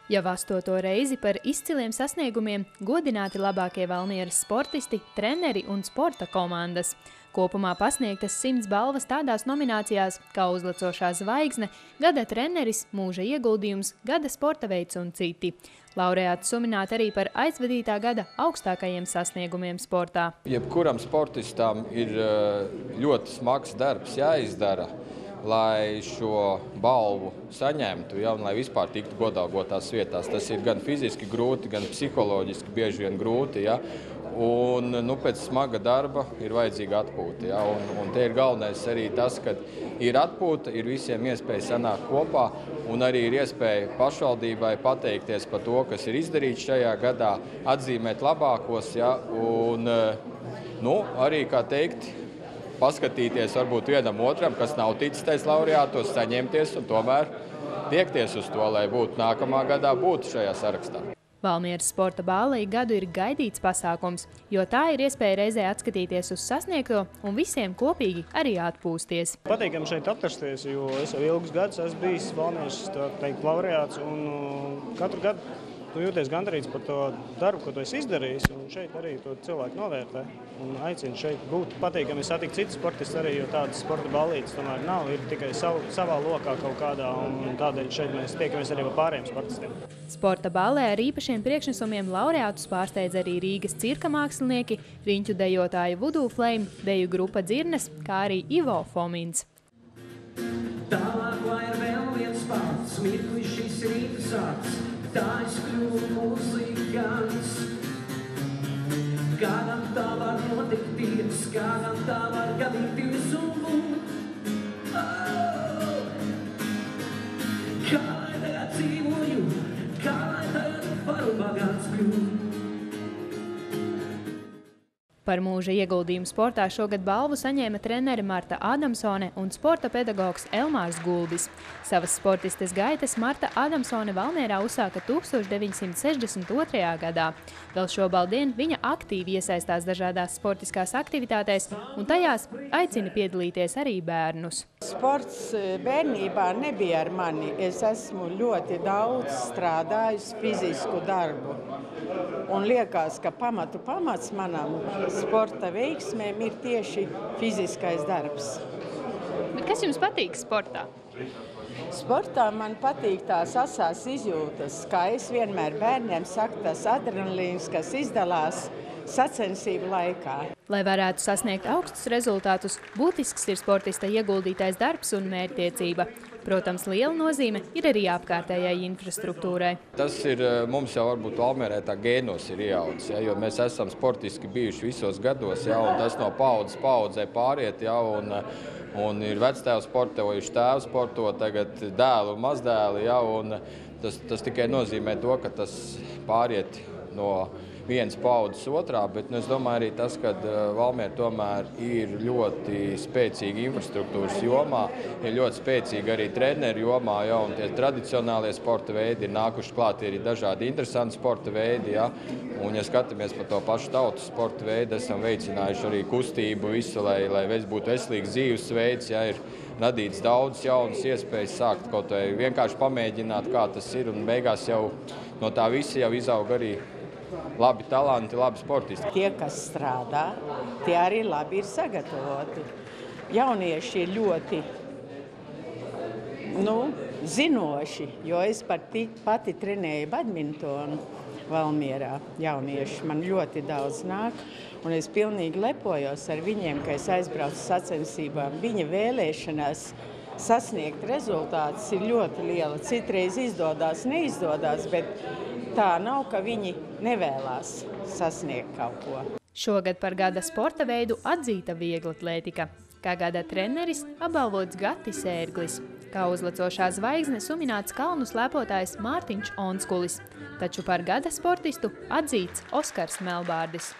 Jau 8. reizi par izciliem sasniegumiem godināti labākie Valmieras sportisti, treneri un sporta komandas. Kopumā pasniegtas 100 balvas tādās nominācijās kā uzlecošā zvaigzne, gada treneris, mūža ieguldījums, gada sporta veids un citi. Laureāti suminēti arī par aizvadītā gada augstākajiem sasniegumiem sportā. Jebkuram sportistam ir ļoti smags darbs jāizdara, lai šo balvu saņemtu, un lai vispār tiktu godāgotās vietās. Tas ir gan fiziski grūti, gan psiholoģiski bieži vien grūti. Un pēc smaga darba ir vajadzīga atpūta. Un te ir galvenais arī tas, ka ir atpūta, ir visiem iespēja sanākt kopā, un arī ir iespēja pašvaldībai pateikties par to, kas ir izdarīts šajā gadā, atzīmēt labākos, un arī, kā teikt, paskatīties varbūt vienam otram, kas nav ticis tais laureātos, saņemties un tomēr tiekties uz to, lai būtu nākamā gadā būtu šajā sarakstā. Valmieras sporta bālei gadu ir gaidīts pasākums, jo tā ir iespēja reizē atskatīties uz sasniegto un visiem kopīgi arī atpūsties. Patīkam šeit atrasties, jo es jau ilgus gadus esmu bijis Valmieras laureāts, un katru gadu tu jūties gandarīts par to darbu, ko tu esi izdarījis, un šeit arī to cilvēku novērtē un aicina šeit būt. Patīkami satikt citus sportistus arī, jo tādas sporta ballītes tomēr nav, ir tikai savā lokā kaut kādā, un tādēļ šeit mēs tiekamies arī ar pārējiem sportistiem. Sporta ballē ar īpašiem priekšnesumiem laureātus pārsteidz arī Rīgas cirka mākslinieki, riņķu dejotāja Voodoo Flame, deju grupa Dzirnes, kā arī Ivo Fomins. Tālāk, lai ir vēl viens pats, mirklis šis rīta sāks. Tā es kļuvu muzikants. Kādam tā var notikties, kādam tā var gadīties un būt. Kā lai tagad dzīvoju, kā lai tagad varu bagāts kļūt. Par mūža ieguldījumu sportā šogad balvu saņēma trenere Marta Adamsone un sporta pedagogs Elmārs Gulbis. Savas sportistes gaitas Marta Adamsone Valmierā uzsāka 1962. gadā. Vēl šobaldien viņa aktīvi iesaistās dažādās sportiskās aktivitātēs un tajās aicina piedalīties arī bērnus. Sports bērnībā nebija ar mani. Es esmu ļoti daudz strādājusi fizisku darbu. Un liekas, ka pamats manam sporta veiksmēm ir tieši fiziskais darbs. Bet kas jums patīk sportā? Sportā man patīk tās asās izjūtas, kā es vienmēr bērniem saku, tas adrenalīns, kas izdalās sacensību laikā. Lai varētu sasniegt augstus rezultātus, būtisks ir sportista ieguldītais darbs un mērķtiecība. Protams, liela nozīme ir arī apkārtējai infrastruktūrai. Tas ir mums jau varbūt Valmierē tā gēnos ir ieaudzis, jo mēs esam sportiski bijuši visos gados, un tas no paudzes paudzē pāriet, un ir vectēvs sportojuši, tēvs sporto, tagad dēlu un mazdēli, un tas tikai nozīmē to, ka tas pāriet no vienas paudzes otrā, bet es domāju arī tas, ka Valmiera tomēr ir ļoti spēcīga infrastruktūras jomā, ir ļoti spēcīga arī treneru jomā, un tie tradicionālie sporta veidi ir nākuši klāt, ir dažādi interesanti sporta veidi, un ja skatāmies par to pašu tautas sporta veidu, esam veicinājuši arī kustību visu, lai būtu veselīgs dzīvesveids, ir radīts daudz jaunas iespējas sākt kaut vai vienkārši pamēģināt, kā tas ir, un beigās jau no tā visa jau izaug arī labi talanti, labi sportisti. Tie, kas strādā, tie arī labi ir sagatavoti. Jaunieši ir ļoti zinoši, jo es pati trenēju badmintonu Valmierā. Jaunieši man ļoti daudz nāk, un es pilnīgi lepojos ar viņiem, ka es aizbraucu sacensībām. Viņa vēlēšanās sasniegt rezultātus ir ļoti liela. Citreiz izdodas, neizdodas, bet tā nav, ka viņi nevēlās sasniegt kaut ko. Šogad par gada sporta veidu atzīta vieglatlētika. Kā gada treneris apbalvots Gatis Ērglis. Kā uzlecošā zvaigzne suminēts kalnu slēpotājs Mārtiņš Onskulis. Taču par gada sportistu atzīts Oskars Melbārdis.